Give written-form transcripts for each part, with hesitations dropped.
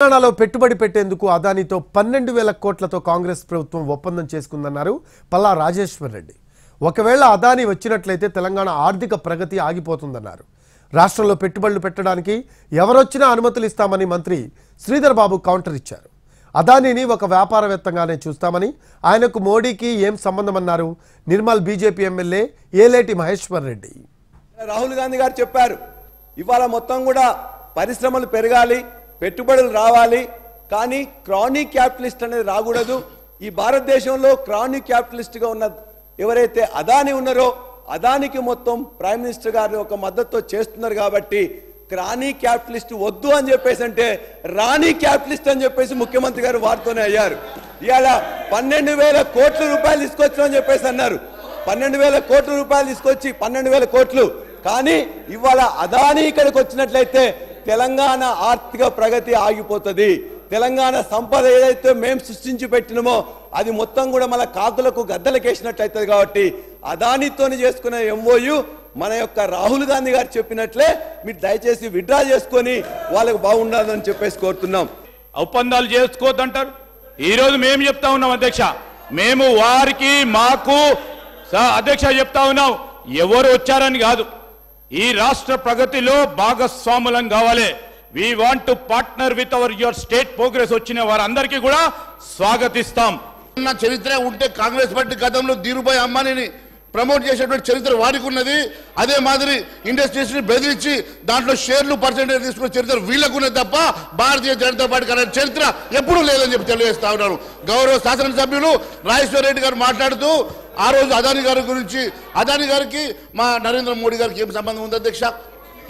తెలంగాణలో పెట్టుబడి పెట్టేందుకు అదానితో 12,000 కోట్లతో కాంగ్రెస్ ప్రభుత్వం ఒప్పందం చేసుకుందన్నారు పల్లా రాజేశ్వర్ రెడ్డి. ఒకవేళ అదాని వచ్చినట్లయితే తెలంగాణ ఆర్థిక ప్రగతి ఆగిపోతుందన్నారు. రాష్ట్రంలో పెట్టుబడులు పెట్టడానికి ఎవరొచ్చినా అనుమతులు ఇస్తామని మంత్రి శ్రీధర్ బాబు కౌంటర్ ఇచ్చారు. అదానిని ఒక వ్యాపారవేత్తగానే చూస్తామని, ఆయనకు మోడీకి ఏం సంబంధమన్నారు నిర్మల్ బీజేపీ ఎమ్మెల్యే ఏలేటి మహేశ్వర్ రెడ్డి. రాహుల్ గాంధీ గారు చెప్పారు, ఇవాళ మొత్తం కూడా పరిశ్రమలు పెరగాలి, పెట్టుబడులు రావాలి, కానీ క్రానిక్ క్యాపిటలిస్ట్ అనేది రాకూడదు. ఈ భారతదేశంలో క్రానిక్ క్యాపిటలిస్ట్గా ఉన్న ఎవరైతే అదాని ఉన్నారో అదానికి మొత్తం ప్రైమ్ మినిస్టర్ గారు ఒక మద్దతు చేస్తున్నారు. కాబట్టి క్రానిక్ క్యాపిటలిస్ట్ వద్దు అని చెప్పేసి అంటే రాణి క్యాపిటలిస్ట్ అని చెప్పేసి ముఖ్యమంత్రి గారు వారితోనే అయ్యారు. ఇవాళ 12,000 కోట్ల రూపాయలు తీసుకొచ్చామని చెప్పేసి అన్నారు. 12,000 కోట్ల రూపాయలు తీసుకొచ్చి 12,000 కోట్లు, కానీ ఇవాళ అదాని ఇక్కడికి వచ్చినట్లయితే తెలంగాణ ఆర్థిక ప్రగతి ఆగిపోతుంది. తెలంగాణ సంపద ఏదైతే మేము సృష్టించి పెట్టినామో అది మొత్తం కూడా మన కాకులకు గద్దలకేసినట్లయితుంది. కాబట్టి అదానితో చేసుకున్న ఎంఓయు మన యొక్క రాహుల్ గాంధీ గారు చెప్పినట్లే మీరు దయచేసి విత్డ్రా చేసుకొని వాళ్ళకు బాగుండాలని చెప్పేసి కోరుతున్నాం. ఒప్పందాలు చేసుకోవద్దంటారు. ఈరోజు మేము చెప్తా ఉన్నాం అధ్యక్ష, మేము వారికి మాకు అధ్యక్ష చెప్తా ఉన్నాం, ఎవరు వచ్చారని కాదు, ఈ రాష్ట్ర ప్రగతిలో భాగస్వాములం కావాలి. We want to partner with your state progress. వచ్చిన వారందరికీ కూడా స్వాగతిస్తాం. చరిత్ర ఉంటే కాంగ్రెస్ పార్టీ గతంలో ధీరుభాయ్ అంబానీని ప్రమోట్ చేసేటువంటి చరిత్ర వారికి ఉన్నది. అదే మాదిరి ఇండస్ట్రీస్ ని బెదిరించి దాంట్లో షేర్లు పర్సెంటేజ్ తీసుకున్న చరిత్ర వీళ్ళకున్నది తప్ప భారతీయ జనతా పార్టీ అనే చరిత్ర ఎప్పుడూ లేదని చెప్పి తెలియజేస్తా ఉన్నాను. గౌరవ శాసనసభ్యులు రాజేశ్వర్ రెడ్డి గారు మాట్లాడుతూ ఆ రోజు అదాని గారి గురించి, అదాని గారికి మా నరేంద్ర మోడీ గారికి ఏం సంబంధం ఉంది అధ్యక్ష?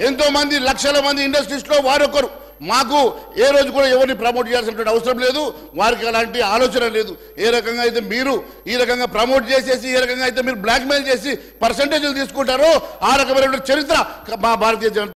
ఎంతో మంది లక్షల మంది ఇండస్ట్రీస్ లో వారొకరు. మాకు ఏ రోజు కూడా ఎవరిని ప్రమోట్ చేయాల్సినటువంటి అవసరం లేదు, వారికి అలాంటి ఆలోచన లేదు. ఏ రకంగా అయితే మీరు ఈ రకంగా ప్రమోట్ చేసేసి, ఏ రకంగా అయితే మీరు బ్లాక్మెయిల్ చేసి పర్సంటేజ్లు తీసుకుంటారో ఆ రకమైనటువంటి చరిత్ర మా భారతీయ జనతా